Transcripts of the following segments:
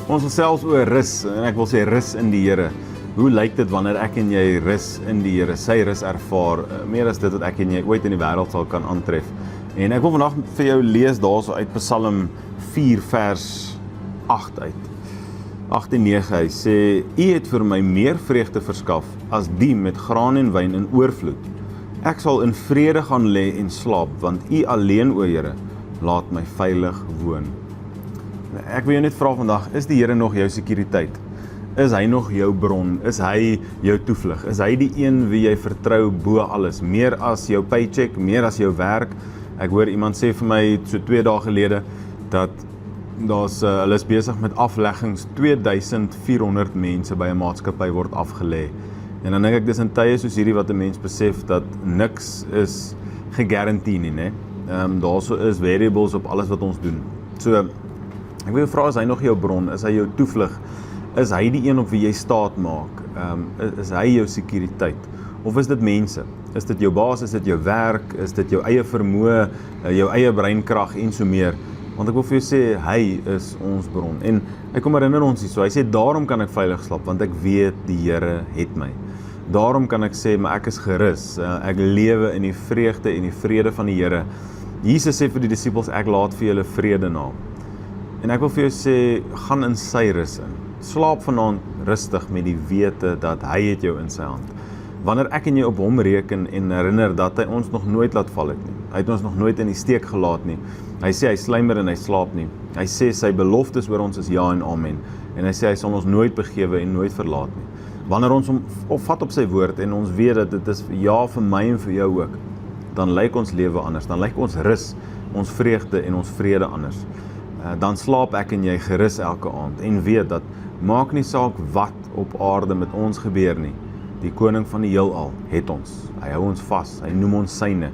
Ons gesels oor rus, en ek wil sê rus in die Here. Hoe lyk dit wanneer ek en jy rus in die Here, sy rus ervaar, meer as dit wat ek en jy ooit in die wêreld sal kan aantref. En ek wil vandag vir jou lees daarso uit Psalm 4 vers 8 uit. 8 en 9, hy sê, U het vir my meer vreugde verskaf, as die met graan en wyn in oorvloed. Ek sal in vrede gaan lê en slaap, want U alleen, o Here, laat my veilig woon. Ek wil jou net vra vandag, is die Here nog jou sekuriteit? Is hy nog jou bron? Is hy jou toevlug? Is hy die een wie jy vertrou bo alles? Meer as jou paycheck, meer as jou werk? Ek hoor iemand sê vir my so 2 dae gelede, dat hulle is besig met afleggings, 2400 mense by 'n maatskappy word afgelê. En dan dink ek, dis in tye soos hierdie wat 'n mens besef, dat niks is gegarandeer nie, né? Daarso is variables op alles wat ons doen. So, ek wil jou vra, is hy nog jou bron? Is hy jou toevlug? Is hy die een op wie jy staat maak? Is hy jou sekuriteit? Of is dit mense? Is dit jou baas? Is dit jou werk? Is dit jou eie vermoë, jou eie breinkrag en so meer? Want ek wil vir jou sê, hy is ons bron. En hy kom herinner ons hier so, hy sê, daarom kan ek veilig slaap, want ek weet die Here het my. Daarom kan ek sê, maar ek is gerus. Ek lewe in die vreugde en die vrede van die Here. Jesus sê vir die disippels, ek laat vir julle vrede na. En ek wil vir jou sê, gaan in sy rus in. Slaap vanaand rustig met die wete dat hy het jou in sy hand. Wanneer ek en jy op hom reken en herinner dat hy ons nog nooit laat val het nie. Hy het ons nog nooit in die steek gelaat nie. Hy sê hy slymer en hy slaap nie. Hy sê sy beloftes oor ons is ja en amen. En hy sê hy sal ons nooit begewe en nooit verlaat nie. Wanneer ons hom vat op sy woord en ons weet dat dit is ja vir my en vir jou ook, dan lyk ons lewe anders. Dan lyk ons rus, ons vreugde en ons vrede anders. Dan slaap ek en jy gerus elke aand en weet dat maak nie saak wat op aarde met ons gebeur nie. Die koning van die heelal het ons. Hy hou ons vas, hy noem ons syne.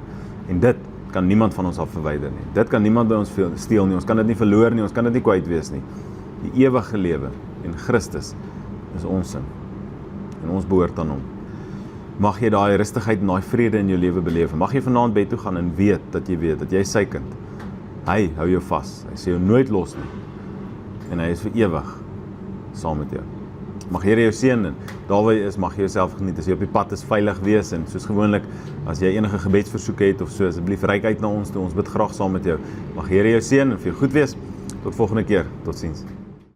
En dit kan niemand van ons af verwyder nie. Dit kan niemand by ons steel nie. Ons kan dit nie verloor nie, ons kan dit nie kwyt wees nie. Die ewige lewe en Christus is ons sin. En ons behoort aan hom. Mag jy daai rustigheid en daai vrede in jou lewe beleef. Mag jy vanaand bed toe gaan en weet dat jy is sy kind. Hy hou jou vas. Hy sê jou nooit los nie. En hy is vir ewig saam met jou. Mag Here jou seën en daar waar jy is, mag jy jouself geniet. As jy op die pad is, veilig wees en soos gewoonlik, as jy enige gebedsversoeke het of so, asseblief reik uit na ons toe. Ons bid graag saam met jou. Mag Here jou seën en vir jou goed wees. Tot volgende keer. Totsiens.